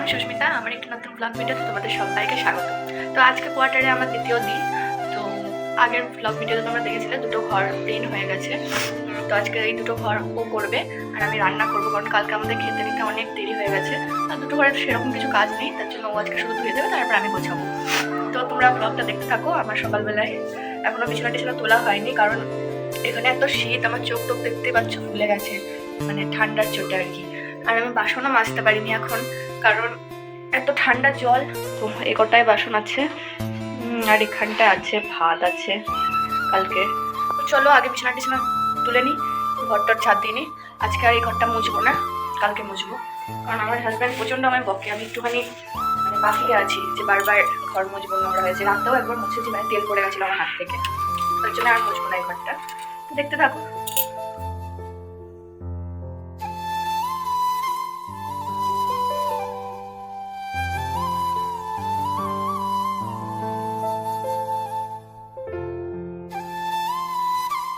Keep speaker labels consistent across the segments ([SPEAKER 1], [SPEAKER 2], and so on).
[SPEAKER 1] আমি সুস্মিতা। আমার একটি নতুন ব্লগ ভিডিওতে তোমাদের সবাইকে স্বাগত। তো আজকে কোয়ার্টারে আমার দ্বিতীয় দিন। তো আগের ব্লগ ভিডিওতে তোমরা দেখেছিলে দুটো ঘর প্লেন হয়ে গেছে। তো আজকে এই দুটো ঘর ও করবে আর আমি রান্না করবো, কারণ কালকে আমাদের খেতে নিতে অনেক দেরি হয়ে গেছে। আর দুটো ঘরে সেরকম কিছু কাজ নেই, তার জন্য ও আজকে শুধু ধুয়ে দেবে, তারপর আমি গোছাবো। তো তোমরা ব্লগটা দেখতে থাকো। আমার সকালবেলায় এখনো বিছানা টিছানা তোলা হয়নি, কারণ এখানে এত শীত, আমার চোখ টোক দেখতে পাচ্ছ ফুলে গেছে, মানে ঠান্ডার চোটে আর কি। আর আমি বাসনও মাজতে পারিনি এখন, কারণ এত ঠান্ডা জল। তো এ কটায় বাসন আছে, আর এখানটায় আছে ভাত আছে কালকে। তো চলো আগে বিছানা টিছানা তুলে নিই, ঘরটার ছাদ দিয়ে নিই। আজকে আর এই ঘরটা মুছবো না, কালকে মুছবো, কারণ আমার হাজব্যান্ড প্রচণ্ড আমায় বকে। আমি একটুখানি মানে বাকিয়ে আছি যে বারবার ঘর মুছবো, নোংরা হয়েছে। রাতেও একবার মুছেছি, মানে তেল পড়ে গেছিলো আমার হাত থেকে, তার জন্য আর মুছবো না এই ঘরটা। দেখতে থাকো।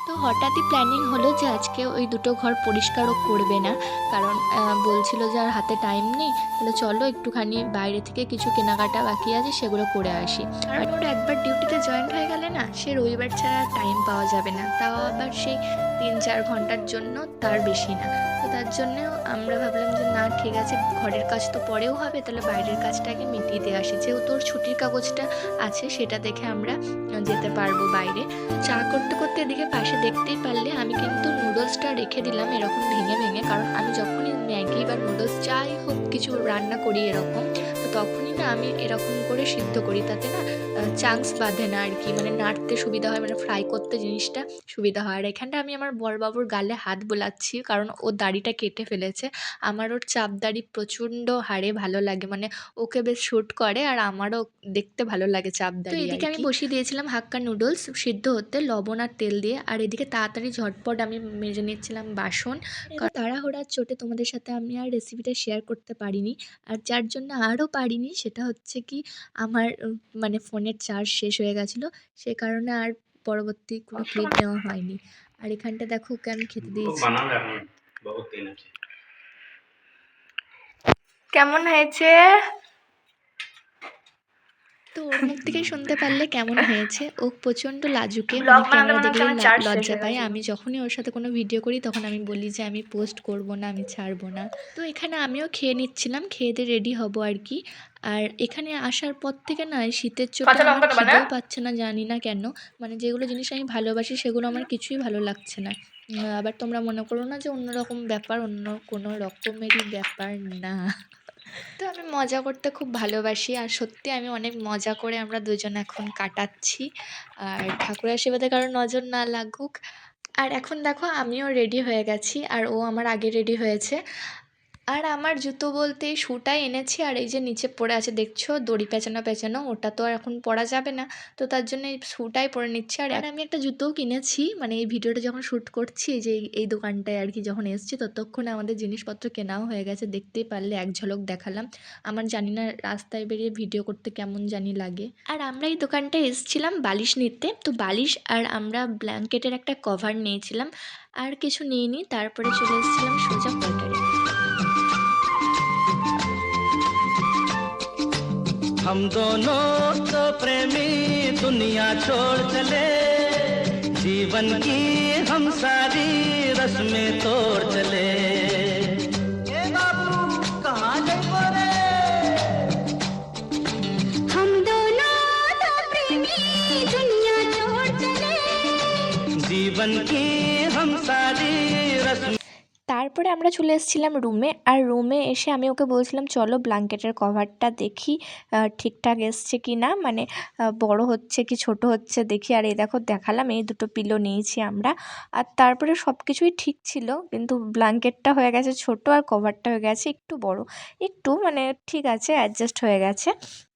[SPEAKER 2] তো হঠাৎই প্ল্যানিং হলো যে আজকে ওই দুটো ঘর পরিষ্কারও করবে না, কারণ বলছিল যে আর হাতে টাইম নেই, তাহলে চলো একটুখানি বাইরে থেকে কিছু কেনাকাটা বাকি আছে সেগুলো করে আসি। কারণ ওরা একবার ডিউটিতে জয়েন্ট হয়ে গেলে না, সে রবিবার ছাড়া টাইম পাওয়া যাবে না, তাও আবার সেই 3-4 ঘন্টার জন্য, তার বেশি না। তো তার জন্য আমরা ভাবলাম যে না ঠিক আছে, ঘরের কাজ তো পরেও হবে, তাহলে বাইরের কাজটাকে মিটিয়ে দিয়ে আসি। যেহেতু ওর ছুটির কাগজটা আছে, সেটা দেখে আমরা যেতে পারবো বাইরে। চা করতে করতে এদিকে পাশে দেখতেই পারলে আমি কিন্তু নুডলসটা রেখে দিলাম এরকম ভেঙে ভেঙে, কারণ আমি যখনই ম্যাগি বা নুডলস যাই হোক কিছু রান্না করি এরকম, তো তখনই না আমি এরকম করে সিদ্ধ করি, তাতে না চাংস বাঁধে না আর কি, মানে নাড়তে সুবিধা হয়, মানে ফ্রাই করতে জিনিসটা সুবিধা হয়। আর এখানটা আমি আমার বড়বাবুর গালে হাত বোলাচ্ছি, কারণ ও দাড়িটা কেটে ফেলেছে। আমার ওর চাপ দাড়ি প্রচণ্ড হারে ভালো লাগে, মানে ওকে বেশ শ্যুট করে, আর আমারও দেখতে ভালো লাগে চাপ দাড়ি। তো এদিকে আমি বসিয়ে দিয়েছিলাম হাক্কা নুডলস সিদ্ধ হতে লবণ আর তেল দিয়ে, আর এদিকে তাড়াতাড়ি ঝটপট আমি মেজে নিচ্ছিলাম বাসন। তাড়াহুড়ার চোটে তোমাদের সাথে আমি আর রেসিপিটা শেয়ার করতে পারিনি। আর যার জন্য আরও পারিনি সেটা হচ্ছে কি, আমার মানে ফোনের চার্জ শেষ হয়ে গেছিলো, সে কারণে আর পরবর্তী কোনো ক্লিপ নেওয়া হয়নি। আর এখানটা দেখো ওকে আমি খেতে দিয়েছি।
[SPEAKER 1] কেমন হয়েছে?
[SPEAKER 2] তো ওর মুখ থেকেই শুনতে পারলে কেমন হয়েছে। ও প্রচণ্ড লাজুকে,
[SPEAKER 1] ব্লগ
[SPEAKER 2] মানে
[SPEAKER 1] বানাতে
[SPEAKER 2] ক্যামেরা
[SPEAKER 1] বানাতে
[SPEAKER 2] দেখলেই
[SPEAKER 1] আমার চার্জ শেষ
[SPEAKER 2] লজ্জা
[SPEAKER 1] হয়ে
[SPEAKER 2] পায়।
[SPEAKER 1] গেছে।
[SPEAKER 2] আমি যখনই ওর সাথে কোনো ভিডিও করি তখন আমি বলি যে আমি পোস্ট করব না, আমি ছাড়বো না। তো এখানে আমিও খেয়ে নিচ্ছিলাম, খেয়ে দিয়ে রেডি হব আর কি। আর এখানে আসার পর থেকে না এই শীতের চোটে
[SPEAKER 1] কাঁচা
[SPEAKER 2] আমার
[SPEAKER 1] লঙ্কা দেবা না?
[SPEAKER 2] খিদেও পাচ্ছে না, জানি না কেন। মানে যেগুলো জিনিস আমি ভালোবাসি সেগুলো আমার কিছুই ভালো লাগছে না। আবার তোমরা মনে করো না যে অন্যরকম ব্যাপার, অন্য কোনো রকমেরই ব্যাপার না। তো আমি মজা করতে খুব ভালোবাসি, আর সত্যি আমি অনেক মজা করে আমরা দুজন এখন কাটাচ্ছি। আর ঠাকুরের আশীর্বাদে কারো নজর না লাগুক। আর এখন দেখো আমিও রেডি হয়ে গেছি, আর ও আমার আগে রেডি হয়েছে। আর আমার জুতো বলতে এই শুটাই এনেছি, আর এই যে নিচে পড়ে আছে দেখছো দড়ি পেঁচানো পেঁচানো, ওটা তো আর এখন পরা যাবে না, তো তার জন্য এই শুটাই পরে নিচ্ছি। আর আমি একটা জুতোও কিনেছি, মানে এই ভিডিওটা যখন শ্যুট করছি, যে এই দোকানটায় আর কি যখন এসেছি, ততক্ষণে আমাদের জিনিসপত্র কেনাও হয়ে গেছে, দেখতেই পারলে এক ঝলক দেখালাম। আমার জানি না রাস্তায় বেরিয়ে ভিডিও করতে কেমন জানি লাগে। আর আমরা এই দোকানটায় এসেছিলাম বালিশ নিতে, তো বালিশ আর আমরা ব্ল্যাঙ্কেটের একটা কভার নিয়েছিলাম, আর কিছু নিইনি। তারপরে চলে এসেছিলাম সোজা কোয়ার্টারে।
[SPEAKER 3] हम दोनों तो प्रेमी दुनिया छोड़ चले, जीवन की हम सारी रस्में तोड़ चले। ए बाबू कहाँ जाइबो रे? हम दोनों तो प्रेमी दुनिया छोड़ चले, जीवन की हम सारी रस्में।
[SPEAKER 2] তারপরে আমরা চলে এসেছিলাম রুমে, আর রুমে এসে আমি ওকে বলছিলাম চলো ব্ল্যাঙ্কেটের কভারটা দেখি ঠিকঠাক এসছে কি না, মানে বড় হচ্ছে কি ছোট হচ্ছে দেখি। আর এই দেখো দেখালাম, এই দুটো পিলো নিয়েছি আমরা। আর তারপরে সব কিছুই ঠিক ছিল, কিন্তু ব্ল্যাঙ্কেটটা হয়ে গেছে ছোট, আর কভারটা হয়ে গেছে একটু বড়, একটু মানে ঠিক আছে, অ্যাডজাস্ট হয়ে গেছে।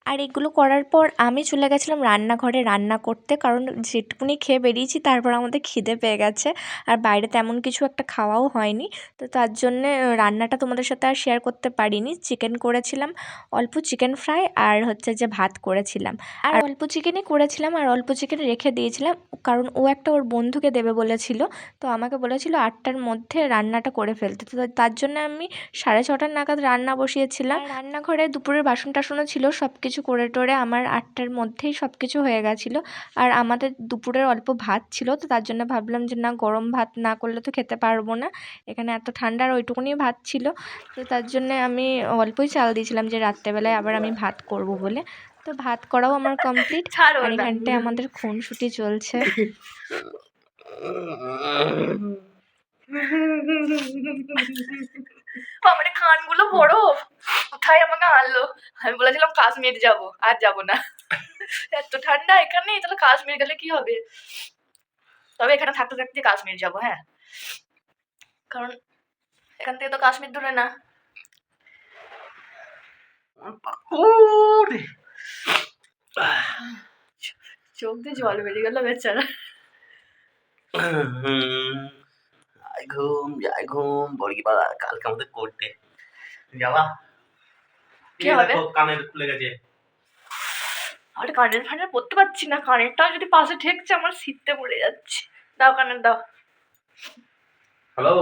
[SPEAKER 2] আর এগুলো করার পর আমি চলে গেছিলাম রান্নাঘরে রান্না করতে, কারণ যেটুকুনি খেয়ে বেরিয়েছি তারপর আমাদের খিদে পেয়ে গেছে আর বাইরে তেমন কিছু একটা খাওয়াও হয়নি। তো তার জন্যে রান্নাটা তোমাদের সাথে আর শেয়ার করতে পারিনি। চিকেন করেছিলাম, অল্প চিকেন ফ্রাই, আর হচ্ছে যে ভাত করেছিলাম। আর অল্প চিকেনই করেছিলাম আর অল্প চিকেন রেখে দিয়েছিলাম, কারণ ও একটা ওর বন্ধুকে দেবে বলেছিল। তো আমাকে বলেছিল 8টার মধ্যে রান্নাটা করে ফেলতে। তো তার জন্য আমি 6:30 নাগাদ রান্না বসিয়েছিলাম। আর রান্নাঘরে দুপুরের বাসন টাসনও ছিল, সব কিছু করে টোরে আমার 8টার মধ্যেই সব কিছু হয়ে গেছিলো। আর আমাদের দুপুরের অল্প ভাত ছিল, তো তার জন্য ভাবলাম যে না, গরম ভাত না করলে তো খেতে পারবো না, এখানে এত ঠান্ডা, আর ওইটুকুনি ভাত ছিল। তো তার জন্য আমি অল্পই চাল দিয়েছিলাম যে রাত্রেবেলায় আবার আমি ভাত করব বলে। তো ভাত করাও আমার কমপ্লিট।
[SPEAKER 1] ছাড়ো
[SPEAKER 2] আর
[SPEAKER 1] না।
[SPEAKER 2] এখানটায় আমাদের খুনসুটি চলছে।
[SPEAKER 1] আমার কানগুলো বড়, কোথায় আমাকে আনলো। আমি বলেছিলাম কাশ্মীর যাব, আর যাব না। এত ঠান্ডা এখানে, তাহলে কাশ্মীর গেলে কি হবে। তবে এখানে থাকতে থাকতে কাশ্মীর যাব, হ্যাঁ, কারণ এখান থেকে তো কাশ্মীর দূরে না। চোখ দিয়ে জল বেরিয়ে গেল বেচারা।
[SPEAKER 4] যাই ঘুম বড়িপাড়া কালকে আমাদের করতে যাবা।
[SPEAKER 1] কি হবে?
[SPEAKER 4] কানের খুলে গেছে।
[SPEAKER 1] আর কানের ফানের পড়তে পারছি না, কানেরটাও যদি পাশে ঠেকছে আমার শীতে পড়ে যাচ্ছে। দাও কানের দাও।
[SPEAKER 4] হ্যালো।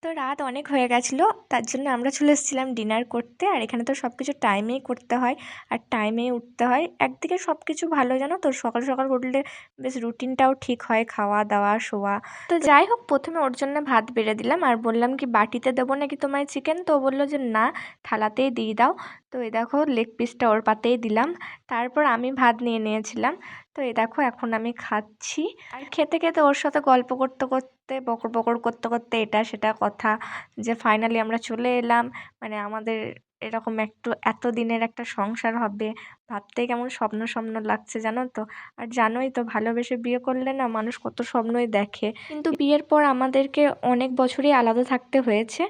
[SPEAKER 2] তো রাত অনেক হয়ে গেছিলো, তার জন্য আমরা চলে এসেছিলাম ডিনার করতে। আর এখানে তো সব কিছু টাইমেই করতে হয় আর টাইমেই উঠতে হয়। একদিকে সব কিছু ভালো, জানো তো, সকাল সকাল উঠলে বেশ রুটিনটাও ঠিক হয়, খাওয়া দাওয়া শোয়া। তো যাই হোক, প্রথমে ওর জন্য ভাত বেড়ে দিলাম আর বললাম কি বাটিতে দেবো নাকি তোমায় চিকেন। তো ও বললো যে না, থালাতেই দিয়ে দাও। তো এই দেখো লেগ পিসটা ওর পাতেই দিলাম। তারপর আমি ভাত নিয়ে নিয়েছিলাম। তো এই দেখো এখন আমি খাচ্ছি। আর খেতে খেতে ওর সাথে গল্প করতে করতে, বকর বকর করতে করতে এটা সেটা কথা, যে ফাইনালি আমরা চলে এলাম, মানে আমাদের এরকম একটু এত দিনের একটা সংসার হবে, ভাবতেই কেমন স্বপ্ন স্বপ্ন লাগছে, জানো তো। আর জানোই তো, ভালোবেসে বিয়ে করলে না মানুষ কত স্বপ্নই দেখে। কিন্তু বিয়ের পর আমাদেরকে অনেক বছরই আলাদা থাকতে হয়েছে।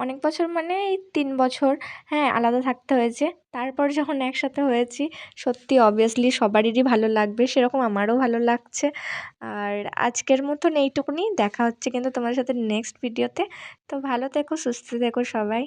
[SPEAKER 2] অনেক বছর মানে এই 3 বছর, হ্যাঁ, আলাদা থাকতে হয়েছে। তারপর যখন একসাথে হয়েছি, সত্যি অবভিয়াসলি সবারই ভালো লাগবে, সেরকম আমারও ভালো লাগছে। আর আজকের মতন এইটুকুনি, দেখা হচ্ছে কিন্তু তোমাদের সাথে নেক্সট ভিডিওতে। তো ভালো থেকো, সুস্থ থেকো সবাই।